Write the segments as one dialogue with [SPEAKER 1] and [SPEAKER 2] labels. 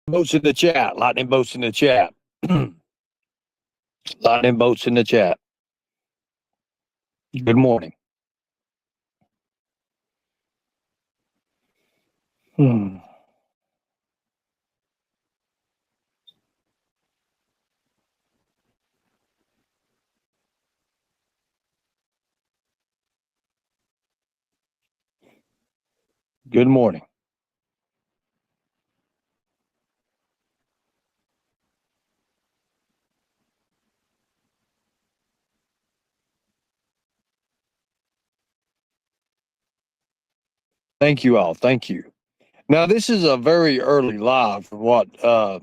[SPEAKER 1] Votes in the chat. Lightning bolts in the chat. Lightning bolts in the chat. Good morning. Hmm. Good morning. Thank you all. Thank you. Now, this is a very early live for what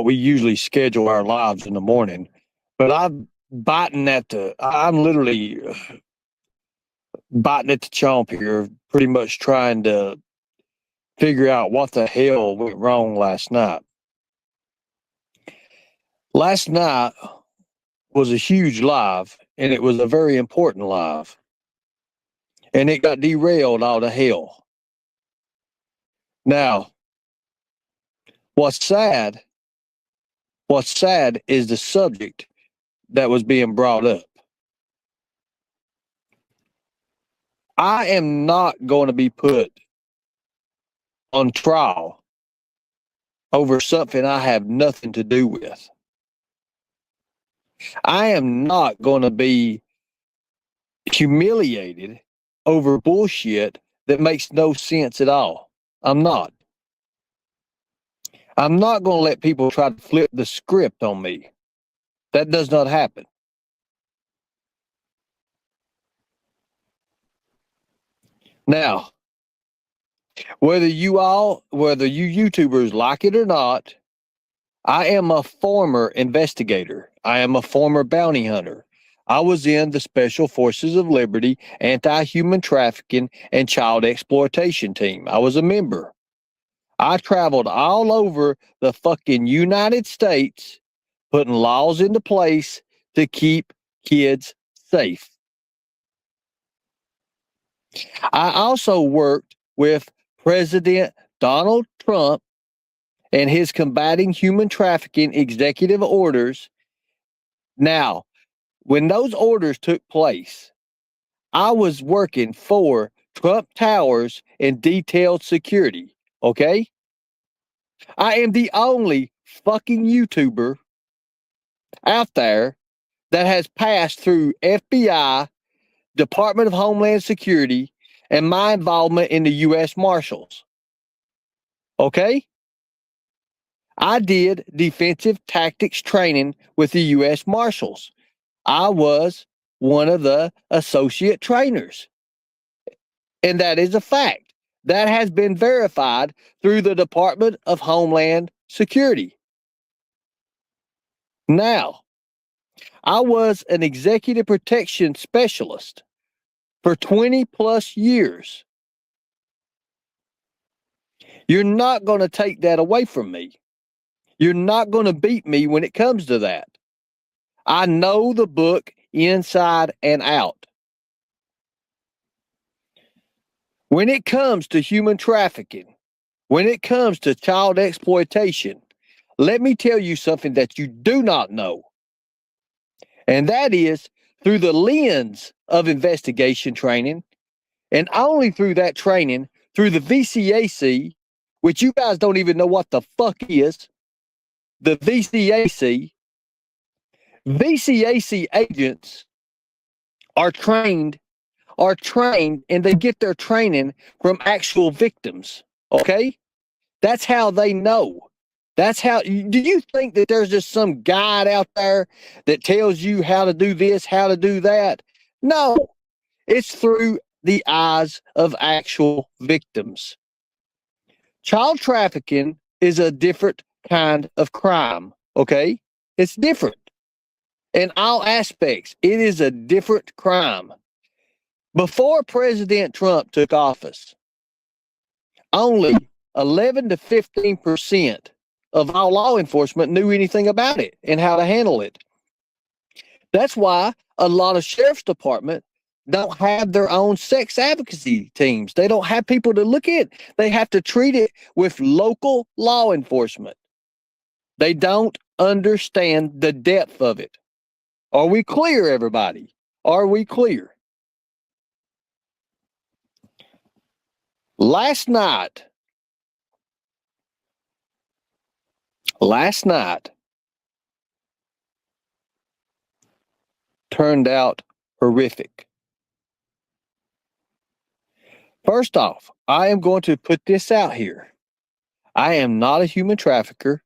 [SPEAKER 1] we usually schedule our lives in the morning, but I'm literally biting at the chomp here, pretty much trying to figure out what the hell went wrong last night. Last night was a huge live, and it was a very important live, and it got derailed out of hell. Now, what's sad is the subject that was being brought up. I am not going to be put on trial over something I have nothing to do with. I am not going to be humiliated over bullshit that makes no sense at all. I'm not. I'm not going to let people try to flip the script on me. That does not happen. Now, whether you YouTubers like it or not, I am a former investigator. I am a former bounty hunter. I was in the Special Forces of Liberty anti-human trafficking and child exploitation team. I was a member. I traveled all over the fucking United States putting laws into place to keep kids safe. I also worked with President Donald Trump and his combating human trafficking executive orders. Now, when those orders took place, I was working for Trump Towers and detailed security, okay? I am the only fucking YouTuber out there that has passed through FBI, Department of Homeland Security, and my involvement in the U.S. Marshals. Okay? I did defensive tactics training with the U.S. Marshals. I was one of the associate trainers. And that is a fact. That has been verified through the Department of Homeland Security. Now, I was an executive protection specialist for 20 plus years. You're not going to take that away from me. You're not going to beat me when it comes to that. I know the book inside and out. When it comes to human trafficking, when it comes to child exploitation, let me tell you something that you do not know. And that is through the lens of investigation training, and only through that training, through the VCAC, which you guys don't even know what the fuck is, the VCAC agents are trained and they get their training from actual victims. Okay? That's how they know. That's how. Do you think that there's just some guide out there that tells you how to do this, how to do that? No, it's through the eyes of actual victims. Child trafficking is a different kind of crime. Okay? It's different. In all aspects, it is a different crime. Before President Trump took office, only 11 to 15% of all law enforcement knew anything about it and how to handle it. That's why a lot of sheriff's department don't have their own sex advocacy teams. They don't have people to look at. They have to treat it with local law enforcement. They don't understand the depth of it. Are we clear, everybody? Are we clear? Last night turned out horrific. First off, I am going to put this out here. I am not a human trafficker.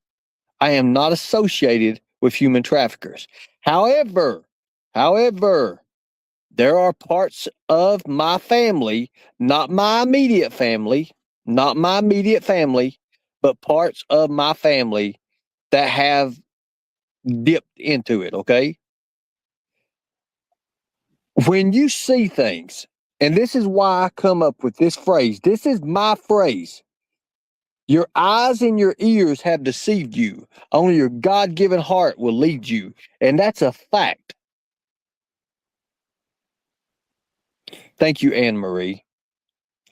[SPEAKER 1] I am not associated with human traffickers. However, there are parts of my family, not my immediate family, but parts of my family that have dipped into it, okay? When you see things, and this is why I come up with this phrase, this is my phrase. Your eyes and your ears have deceived you. Only your God-given heart will lead you. And that's a fact. Thank you, Anne Marie.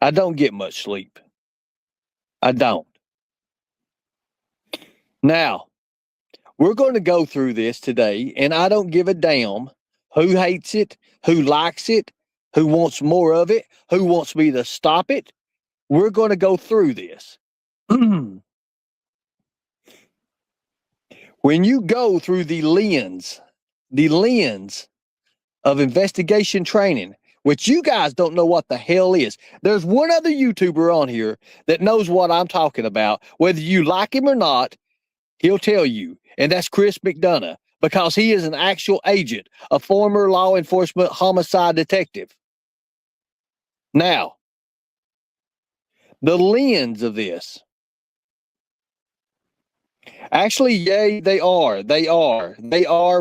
[SPEAKER 1] I don't get much sleep. I don't. Now, we're going to go through this today, and I don't give a damn who hates it, who likes it, who wants more of it, who wants me to stop it. We're going to go through this. When you go through the lens of investigation training, which you guys don't know what the hell is. There's one other YouTuber on here that knows what I'm talking about. Whether you like him or not, he'll tell you. And that's Chris McDonough, because he is an actual agent, a former law enforcement homicide detective. Now, the lens of this. Actually, yay, they are. They are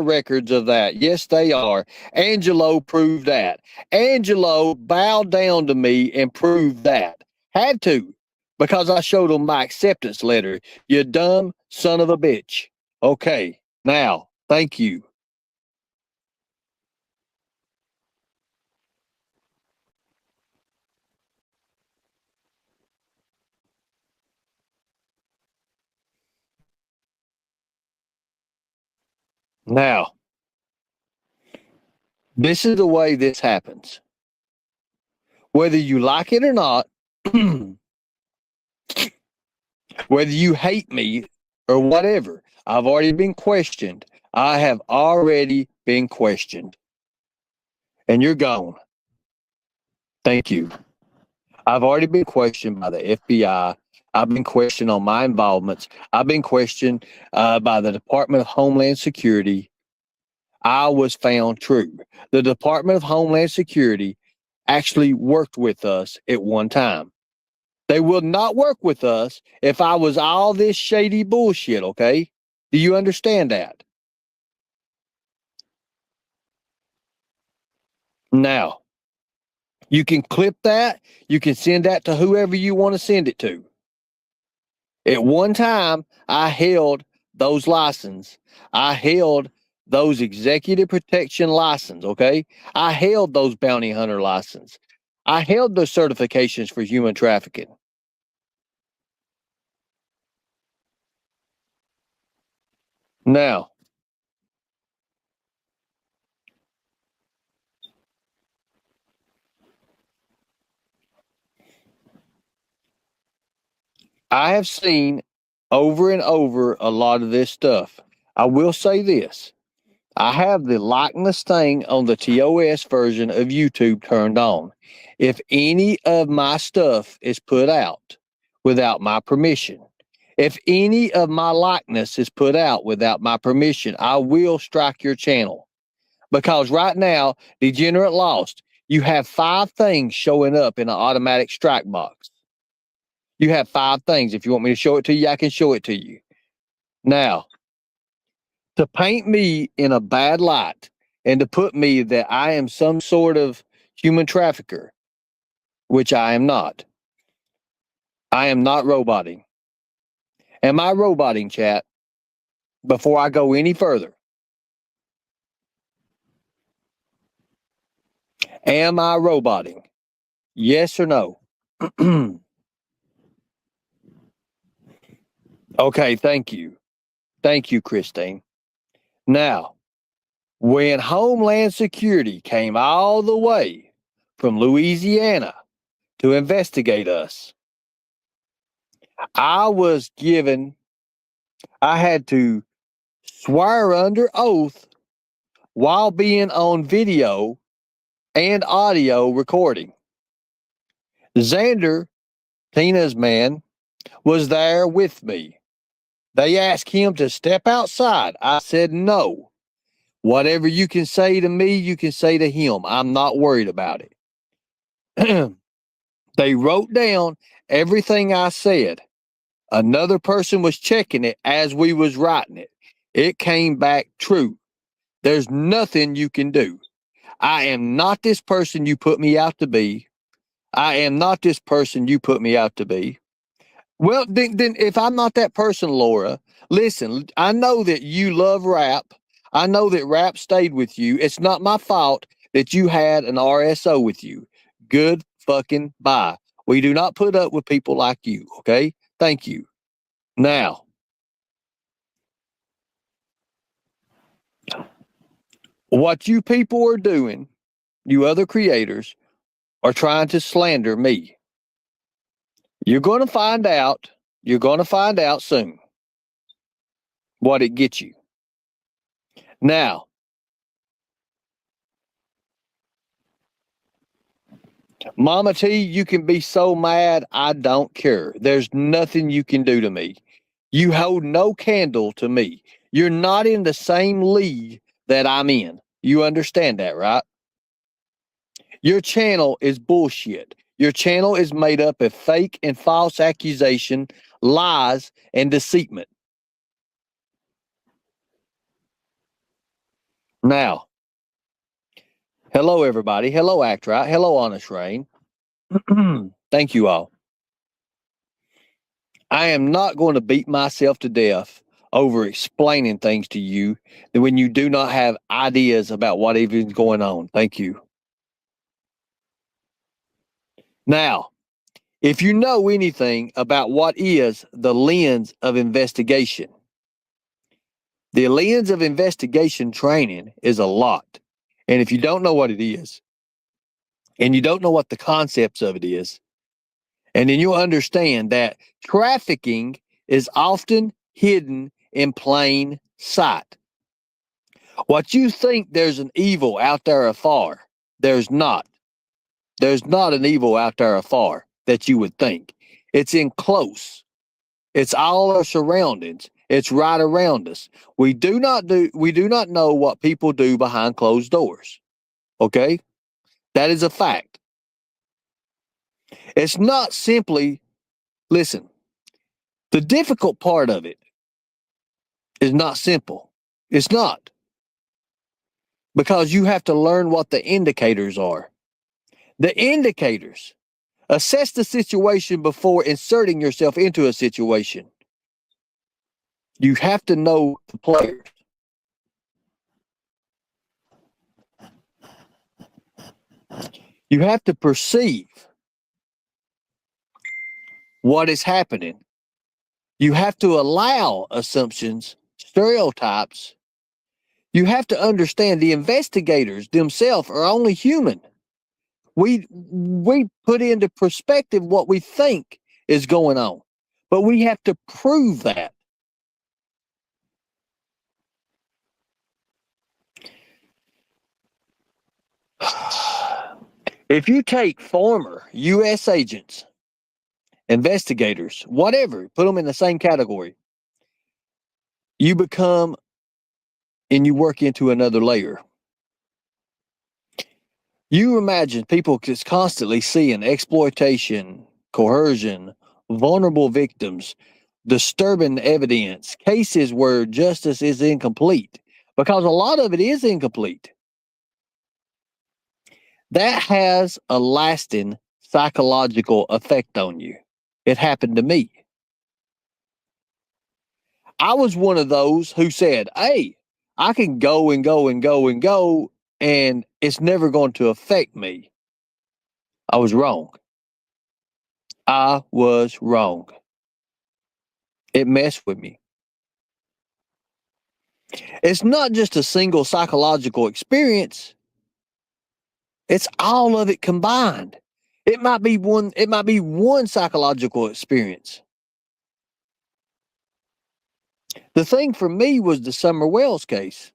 [SPEAKER 1] records of that. Yes, they are. Angelo proved that. Angelo bowed down to me and proved that. Had to, because I showed him my acceptance letter. You dumb son of a bitch. Okay, now, thank you. Now, this is the way this happens. Whether you like it or not, whether you hate me or whatever, I've already been questioned. I have already been questioned. And you're gone. Thank you. I've already been questioned by the FBI. I've been questioned on my involvements. I've been questioned by the Department of Homeland Security. I was found true. The Department of Homeland Security actually worked with us at one time. They will not work with us if I was all this shady bullshit, okay? Do you understand that? Now, you can clip that. You can send that to whoever you want to send it to. At one time, I held those licenses. I held those executive protection license, okay? I held those bounty hunter license. I held those certifications for human trafficking. Now, I have seen over and over a lot of this stuff. I will say this. I have the likeness thing on the TOS version of YouTube turned on. If any of my stuff is put out without my permission, if any of my likeness is put out without my permission, I will strike your channel. Because right now, Degenerate Lost, you have 5 things showing up in an automatic strike box. You have 5 things. If you want me to show it to you, I can show it to you. Now, to paint me in a bad light and to put me that I am some sort of human trafficker, which I am not. I am not roboting. Am I roboting, chat? Before I go any further. Am I roboting? Yes or no? Okay, thank you. Thank you, Christine. Now, when Homeland Security came all the way from Louisiana to investigate us, I had to swear under oath while being on video and audio recording. Xander, Tina's man, was there with me. They asked him to step outside. I said no. Whatever you can say to me, you can say to him. I'm not worried about it. They wrote down everything I said. Another person was checking it as we was writing it. It came back true. There's nothing you can do. I am not this person you put me out to be. I am not this person you put me out to be. Well, then if I'm not that person, Laura, listen, I know that you love rap. I know that rap stayed with you. It's not my fault that you had an RSO with you. Good fucking bye. We do not put up with people like you, okay? Thank you. Now, what you people are doing, you other creators, are trying to slander me. You're going to find out. You're going to find out soon what it gets you. Now, Mama T, you can be so mad, I don't care. There's nothing you can do to me. You hold no candle to me. You're not in the same league that I'm in. You understand that, right? Your channel is bullshit. Your channel is made up of fake and false accusation, lies, and deceitment. Now, hello, everybody. Hello, Actrite. Hello, Honest Rain. Thank you all. I am not going to beat myself to death over explaining things to you when you do not have ideas about what even is going on. Thank you. Now, if you know anything about what is the lens of investigation, the lens of investigation training is a lot. And if you don't know what it is, and you don't know what the concepts of it is, and then you'll understand that trafficking is often hidden in plain sight. What you think there's an evil out there afar, there's not. There's not an evil out there afar that you would think. It's in close. It's all our surroundings. It's right around us. We do not know what people do behind closed doors. Okay? That is a fact. It's not simply, listen, the difficult part of it is not simple. It's not. Because you have to learn what the indicators are. The indicators. Assess the situation before inserting yourself into a situation. You have to know the players. You have to perceive what is happening. You have to allow assumptions, stereotypes. You have to understand the investigators themselves are only human. We put into perspective what we think is going on, but we have to prove that. If you take former U.S. agents, investigators, whatever, put them in the same category, you become and you work into another layer. You imagine people just constantly seeing exploitation, coercion, vulnerable victims, disturbing evidence, cases where justice is incomplete, because a lot of it is incomplete. That has a lasting psychological effect on you. It happened to me. I was one of those who said, hey, I can go and go and go and go and it's never going to affect me. I was wrong. I was wrong. It messed with me. It's not just a single psychological experience. It's all of it combined. It might be one psychological experience. The thing for me was the Summer Wells case.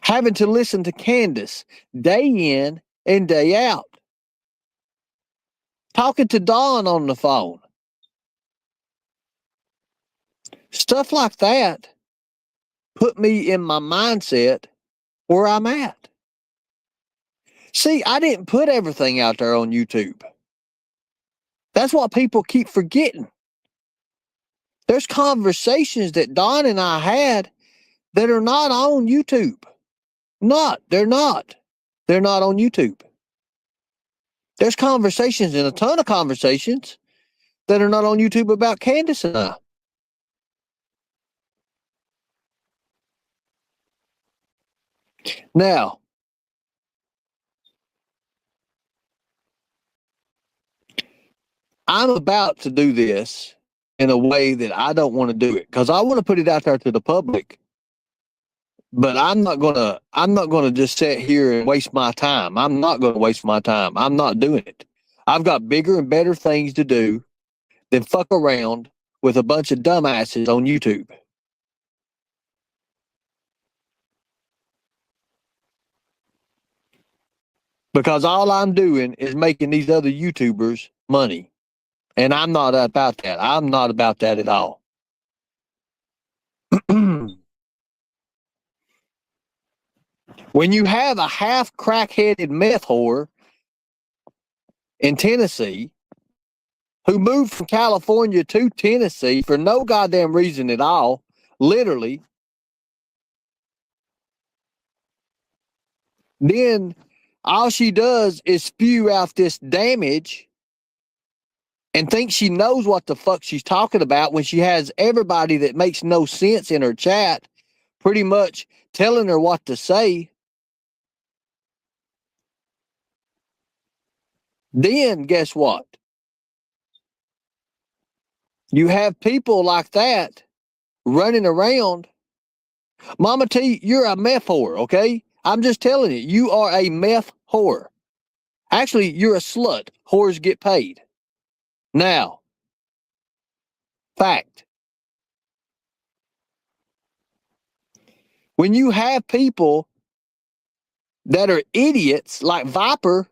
[SPEAKER 1] Having to listen to Candus day in and day out. Talking to Don on the phone. Stuff like that put me in my mindset where I'm at. See, I didn't put everything out there on YouTube. That's what people keep forgetting. There's conversations that Don and I had that are not on YouTube. They're not. They're not on YouTube. There's conversations and a ton of conversations that are not on YouTube about Candus and I. Now, I'm about to do this in a way that I don't want to do it because I want to put it out there to the public. But I'm not gonna just sit here and waste my time. I'm not gonna waste my time. I'm not doing it. I've got bigger and better things to do than fuck around with a bunch of dumbasses on YouTube. Because all I'm doing is making these other YouTubers money. And I'm not about that. I'm not about that at all. When you have a half crack-headed meth whore in Tennessee who moved from California to Tennessee for no goddamn reason at all, literally, then all she does is spew out this damage and thinks she knows what the fuck she's talking about when she has everybody that makes no sense in her chat pretty much telling her what to say. Then guess what? You have people like that running around. Mama T, you're a meth whore, okay? I'm just telling you, you are a meth whore. Actually, you're a slut. Whores get paid. Now, fact. When you have people that are idiots like Viper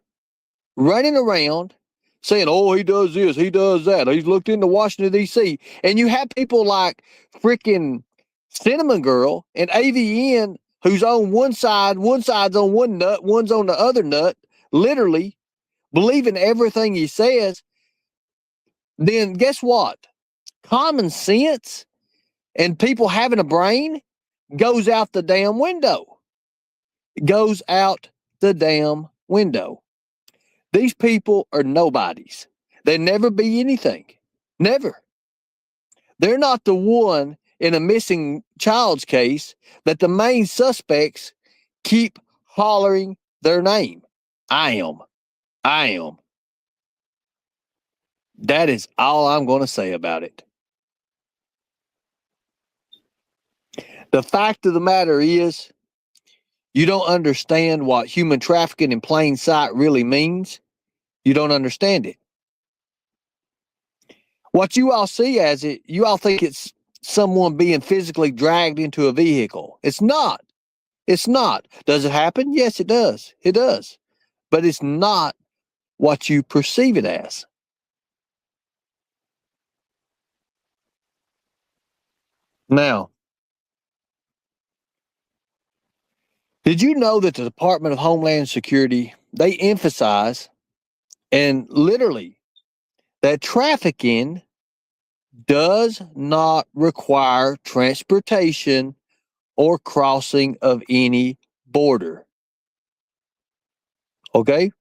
[SPEAKER 1] running around saying, oh, he does this, he does that, he's looked into Washington, D.C., and you have people like freaking Cinnamon Girl and AVN who's on one side's on one nut, one's on the other nut, literally believing everything he says, then guess what? Common sense and people having a brain goes out the damn window. Goes out the damn window. These people are nobodies. They'll never be anything. Never. They're not the one in a missing child's case that the main suspects keep hollering their name. I am. That is all I'm going to say about it. The fact of the matter is, you don't understand what human trafficking in plain sight really means. You don't understand it. What you all see as it, you all think it's someone being physically dragged into a vehicle. It's not. It's not. Does it happen? Yes, it does. It does. But it's not what you perceive it as. Now, did you know that the Department of Homeland Security, they emphasize and literally that trafficking does not require transportation or crossing of any border. Okay?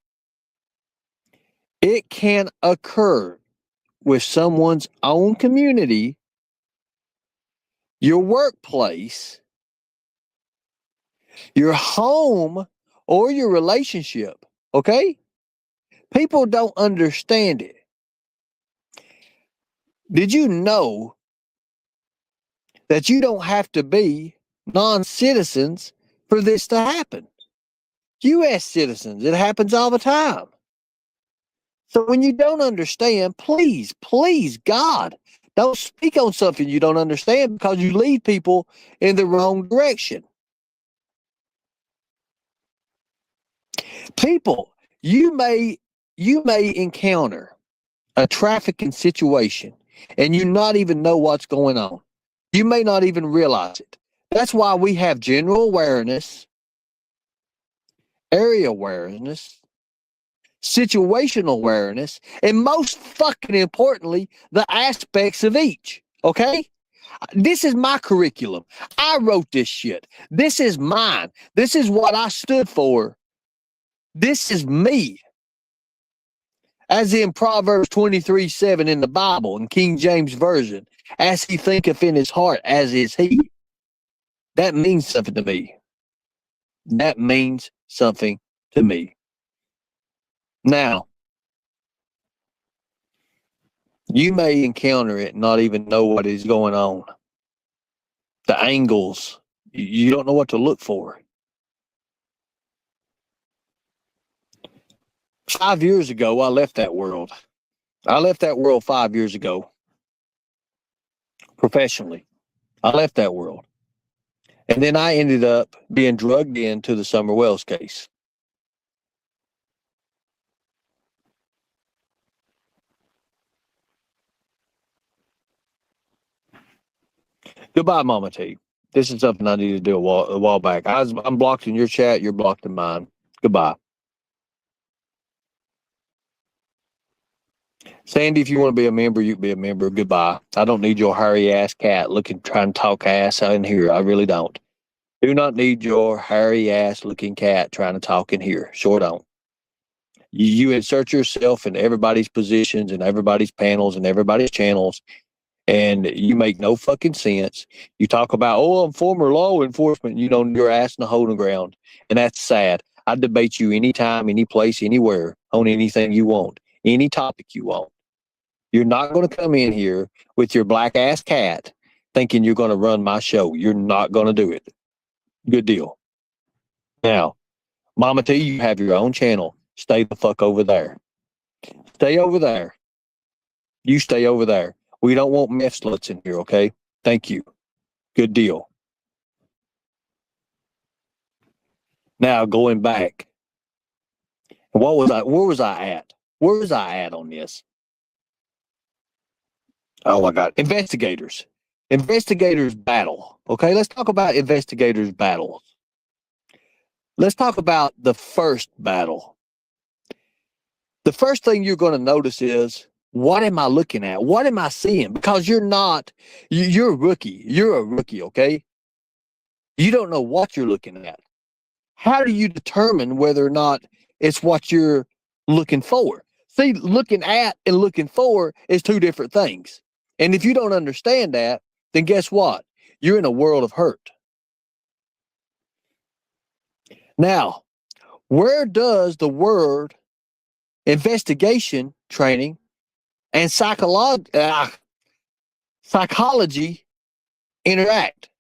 [SPEAKER 1] It can occur with someone's own community, your workplace, your home, or your relationship. Okay? People don't understand it. Did you know that you don't have to be non-citizens for this to happen? U.S. citizens, it happens all the time. So when you don't understand, please, please, God, don't speak on something you don't understand because you lead people in the wrong direction. People, you may encounter a trafficking situation and you not even know what's going on. You may not even realize it. That's why we have general awareness, area awareness, situational awareness, and most fucking importantly, the aspects of each. Okay? This is my curriculum. I wrote this shit. This is mine. This is what I stood for. This is me. As in Proverbs 23:7 in the Bible, in King James Version, as he thinketh in his heart, as is he. That means something to me. That means something to me. Now, you may encounter it and not even know what is going on. The angles, you don't know what to look for. 5 years ago, I left that world. I left that world 5 years ago, professionally. I left that world. And then I ended up being drugged into the Summer Wells case. Goodbye, Mama T. This is something I needed to do a while back. I'm blocked in your chat. You're blocked in mine. Goodbye. Sandy, if you want to be a member, you can be a member. Goodbye. I don't need your hairy ass cat trying to talk ass in here. I really don't. Do not need your hairy ass looking cat trying to talk in here. Sure don't. You insert yourself in everybody's positions and everybody's panels and everybody's channels, and you make no fucking sense. You talk about, oh, I'm former law enforcement. You know, your ass in the holding ground. And that's sad. I debate you anytime, any place, anywhere, on anything you want, any topic you want. You're not going to come in here with your black ass cat thinking you're going to run my show. You're not going to do it. Good deal. Now, Mama T, you have your own channel. Stay the fuck over there. Stay over there. You stay over there. We don't want meth sluts in here, okay? Thank you. Good deal. Now, going back. Where was I at? Where was I at on this? Oh my God. Investigators. Investigators battle. Okay, let's talk about investigators battles. Let's talk about the first battle. The first thing you're going to notice is, what am I looking at? What am I seeing? Because you're a rookie. You're a rookie, okay? You don't know what you're looking at. How do you determine whether or not it's what you're looking for? See, looking at and looking for is two different things. And if you don't understand that, then guess what? You're in a world of hurt. Now, where does the word investigation training and psychology interact?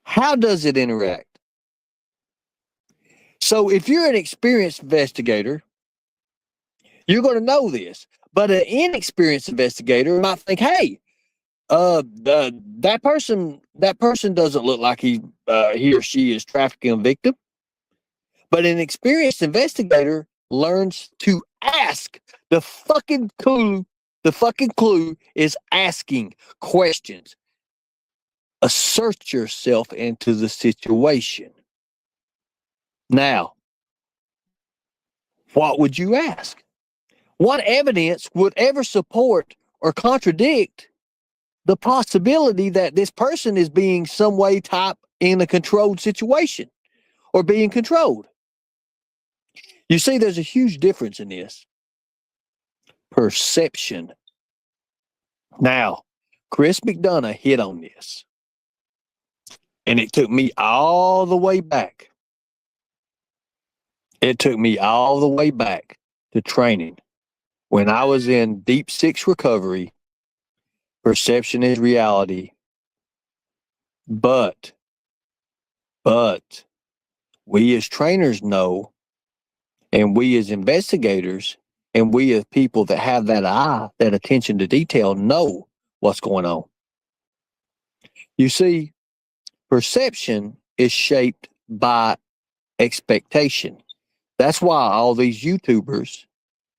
[SPEAKER 1] How does it interact? So if you're an experienced investigator, you're going to know this. But an inexperienced investigator might think, hey, that person doesn't look like he or she is trafficking a victim. But an experienced investigator learns to ask. The fucking clue is asking questions. Assert yourself into the situation. Now, what would you ask? What evidence would ever support or contradict the possibility that this person is being some way type in a controlled situation or being controlled? You see, there's a huge difference in this. Perception. Now, Chris McDonough hit on this. And it took me all the way back. It took me all the way back to training. When I was in deep six recovery, perception is reality. But we as trainers know, and we as investigators, and we as people that have that eye, that attention to detail, know what's going on. You see, perception is shaped by expectation. That's why all these YouTubers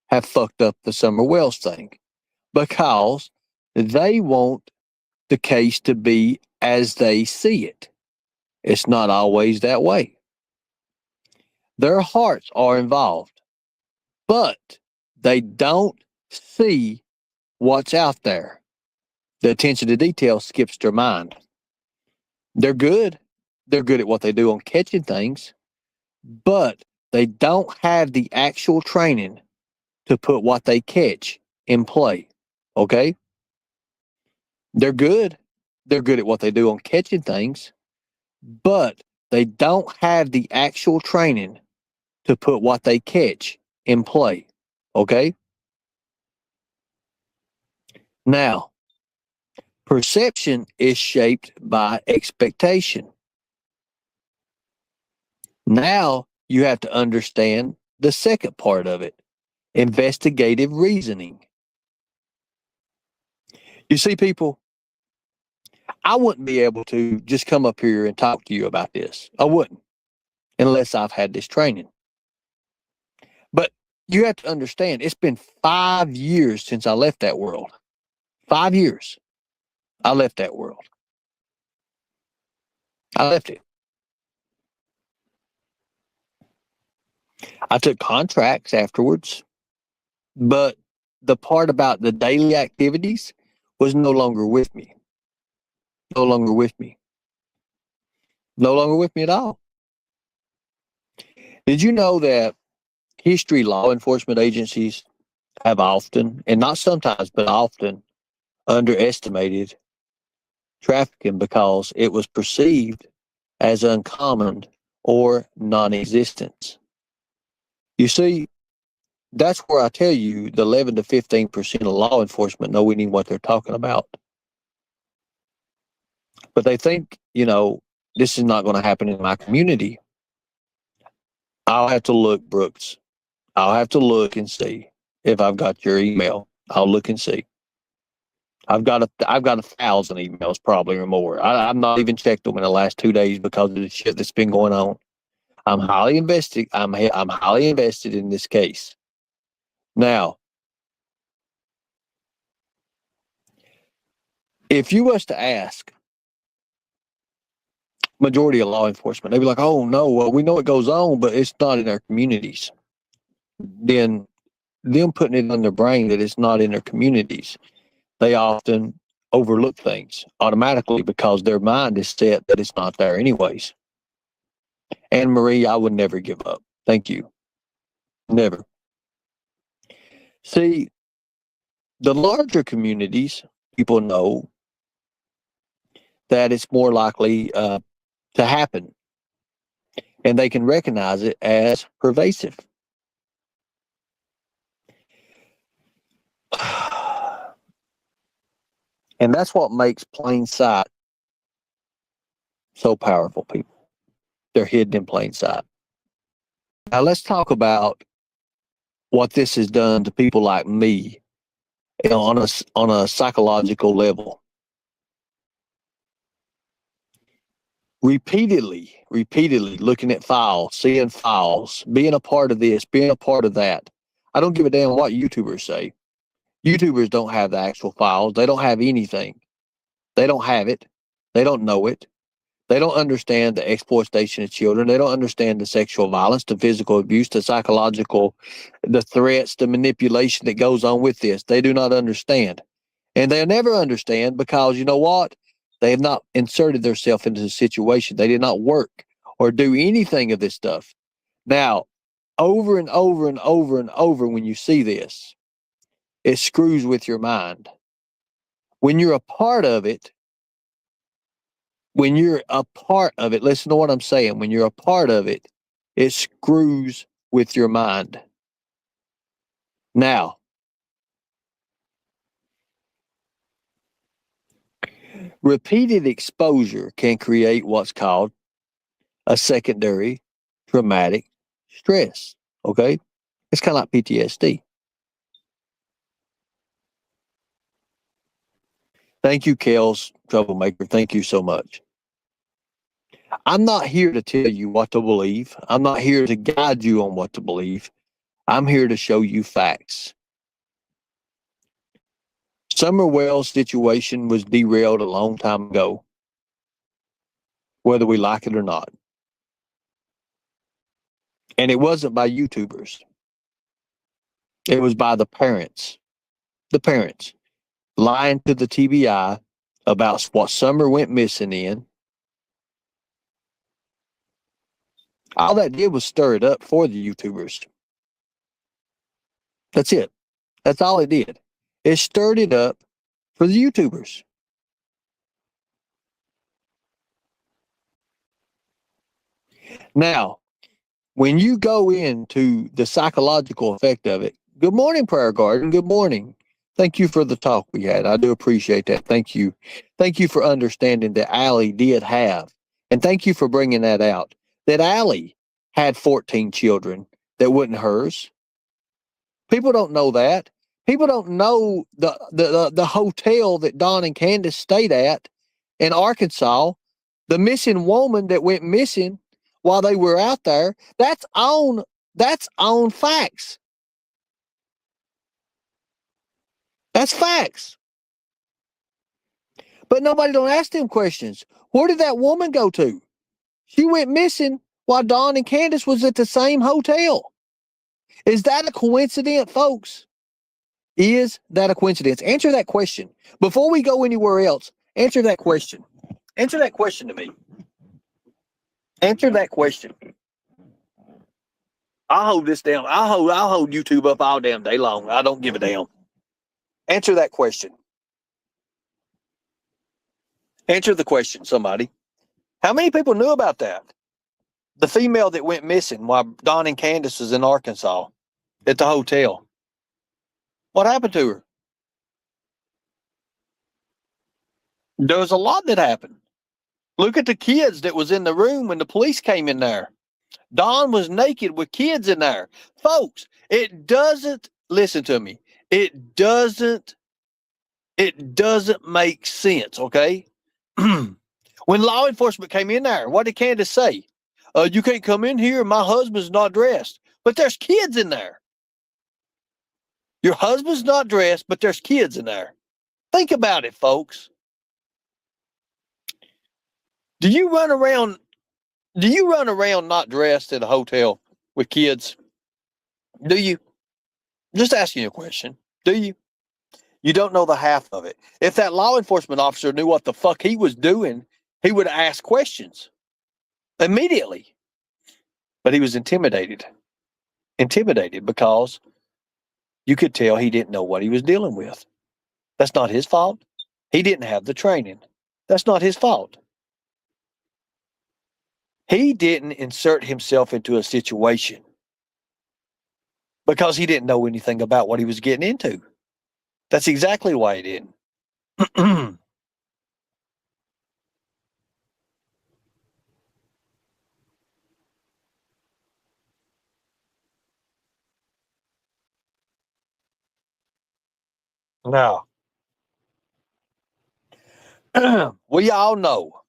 [SPEAKER 1] have fucked up the Summer Wells thing, because they want the case to be as they see it. It's not always that way. Their hearts are involved, but they don't see what's out there. The attention to detail skips their mind. They're good. They're good at what they do on catching things, but they don't have the actual training to put what they catch in play. Okay? They're good. They're good at what they do on catching things, but they don't have the actual training to put what they catch in play. Okay? Now, perception is shaped by expectation. Now you have to understand the second part of it, investigative reasoning. You see, people, I wouldn't be able to just come up here and talk to you about this. I wouldn't, unless I've had this training. But you have to understand, it's been 5 years since I left that world. 5 years. I left that world. I left it. I took contracts afterwards, but the part about the daily activities was no longer with me. No longer with me. No longer with me at all. Did you know that history law enforcement agencies have often, and not sometimes, but often, underestimated trafficking because it was perceived as uncommon or non-existent? You see, that's where I tell you the 11 to 15% of law enforcement know any what they're talking about. But they think, this is not going to happen in my community. I'll have to look, Brooks. I'll have to look and see if I've got your email. I'll look and see. I've got 1,000 emails probably or more. I've not even checked them in the last 2 days because of the shit that's been going on. I'm highly invested. I'm highly invested in this case. Now, if you was to ask majority of law enforcement, they'd be like, "Oh no, well we know it goes on, but it's not in our communities." Then them putting it on their brain that it's not in their communities, they often overlook things automatically because their mind is set that it's not there anyways. Anne Marie, I would never give up. Thank you. Never. See, the larger communities, people know that it's more likely to happen, and they can recognize it as pervasive. And that's what makes plain sight so powerful, people. They're hidden in plain sight. Now let's talk about what this has done to people like me, on a psychological level. Repeatedly looking at files, seeing files, being a part of this, being a part of that. I don't give a damn what YouTubers say. YouTubers don't have the actual files. They don't have anything. They don't have it. They don't know it. They don't understand the exploitation of children. They don't understand the sexual violence, the physical abuse, the psychological, the threats, the manipulation that goes on with this. They do not understand. And they'll never understand because, you know what? They have not inserted themselves into the situation. They did not work or do anything of this stuff. Now, over and over and over and over, when you see this, it screws with your mind. When you're a part of it, when you're a part of it, listen to what I'm saying. When you're a part of it, it screws with your mind. Now, repeated exposure can create what's called a secondary traumatic stress. Okay? It's kind of like PTSD. Thank you, Kels, troublemaker. Thank you so much. I'm not here to tell you what to believe. I'm not here to guide you on what to believe. I'm here to show you facts. Summer Wells' situation was derailed a long time ago, whether we like it or not. And it wasn't by YouTubers. It was by the parents. The parents lying to the TBI about what Summer went missing in. All that did was stir it up for the YouTubers. That's it. That's all it did. It stirred it up for the YouTubers. Now, when you go into the psychological effect of it, good morning, Prayer Garden. Good morning. Thank you for the talk we had. I do appreciate that. Thank you. Thank you for understanding that Allie did have, and thank you for bringing that out, that Allie had 14 children that wasn't hers. People don't know that. People don't know the hotel that Don and Candus stayed at in Arkansas, the missing woman that went missing while they were out there. That's on facts. That's facts. But nobody don't ask them questions. Where did that woman go to? She went missing while Don and Candus was at the same hotel. Is that a coincidence, folks? Is that a coincidence? Answer that question. Before we go anywhere else, answer that question. Answer that question to me. Answer that question. I'll hold this down. I'll hold YouTube up all damn day long. I don't give a damn. Answer that question. Answer the question, somebody. How many people knew about that? The female that went missing while Don and Candus was in Arkansas at the hotel. What happened to her? There was a lot that happened. Look at the kids that was in the room when the police came in there. Don was naked with kids in there. Folks, it doesn't, listen to me, it doesn't make sense, okay? When law enforcement came in there, what did Candace say? You can't come in here, my husband's not dressed. But there's kids in there. Your husband's not dressed, but there's kids in there. Think about it, folks. Do you run around not dressed at a hotel with kids? Do you? Just asking you a question. Do you? You don't know the half of it. If that law enforcement officer knew what the fuck he was doing, he would have asked questions immediately. But he was intimidated. Intimidated because you could tell he didn't know what he was dealing with. That's not his fault. He didn't have the training. That's not his fault. He didn't insert himself into a situation because he didn't know anything about what he was getting into. That's exactly why he didn't. Now, we all know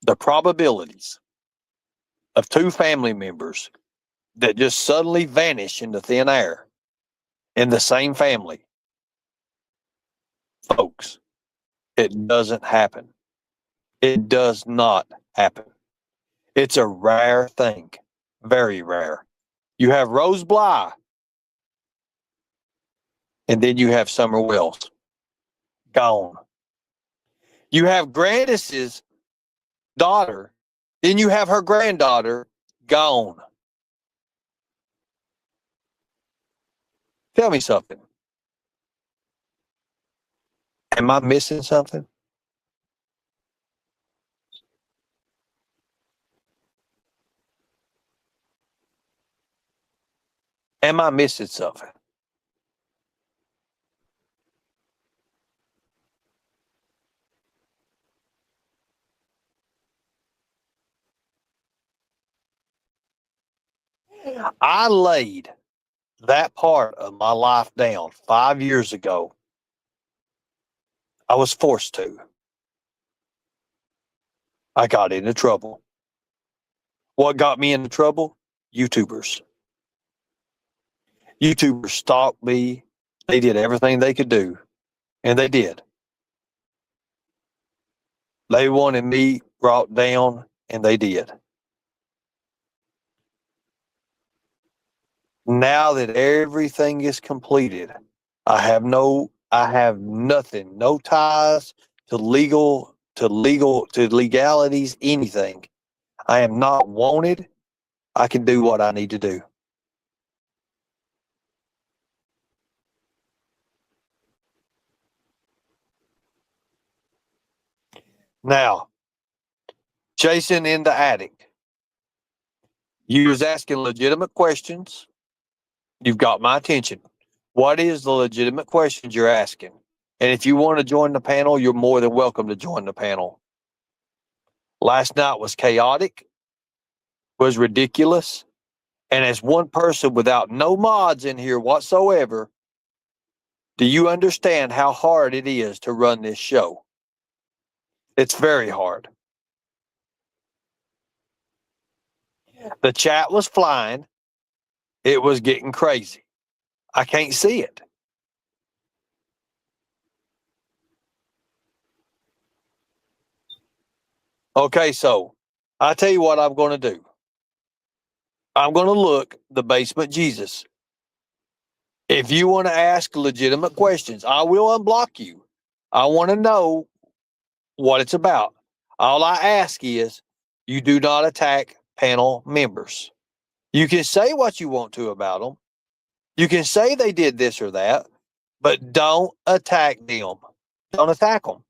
[SPEAKER 1] the probabilities of two family members that just suddenly vanish into thin air in the same family. Folks, it doesn't happen. It does not happen. It's a rare thing, very rare. You have Rose Bly, and then you have Summer Wells. Gone. You have Grandis's daughter, then you have her granddaughter. Gone. Tell me something. Am I missing something? Am I missing something? I laid that part of my life down 5 years ago. I was forced to. I got into trouble. What got me into trouble? YouTubers. YouTubers stalked me. They did everything they could do, and they did. They wanted me brought down, and they did. Now that everything is completed, I have nothing, no ties to to legalities, anything. I am not wanted. I can do what I need to do. Now, Jason in the attic, you was asking legitimate questions. You've got my attention. What is the legitimate questions you're asking? And if you want to join the panel, you're more than welcome to join the panel. Last night was chaotic, was ridiculous. And as one person without no mods in here whatsoever, do you understand how hard it is to run this show? It's very hard. The chat was flying. It was getting crazy. I can't see it. Okay, so I tell you what I'm going to do. I'm going to look the basement Jesus. If you want to ask legitimate questions, I will unblock you. I want to know what it's about. All I ask is you do not attack panel members. You can say what you want to about them. You can say they did this or that, but don't attack them. Don't attack them.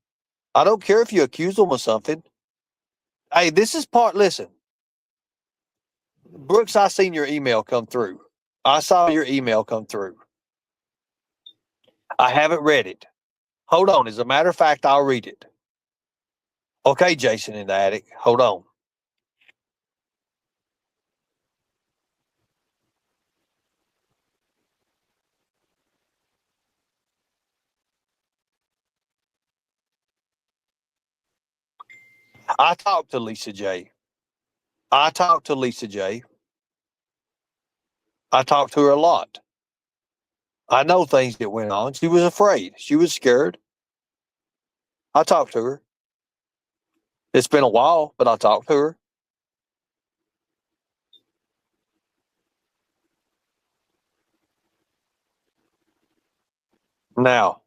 [SPEAKER 1] I don't care if you accuse them of something. Hey, this is listen, Brooks, I seen your email come through. I saw your email come through. I haven't read it. Hold on. As a matter of fact, I'll read it. Okay, Jason in the attic. Hold on. I talked to Lisa J. I talked to Lisa J. I talked to her a lot. I know things that went on. She was afraid. She was scared. I talked to her. It's been a while, but I talked to her. Now,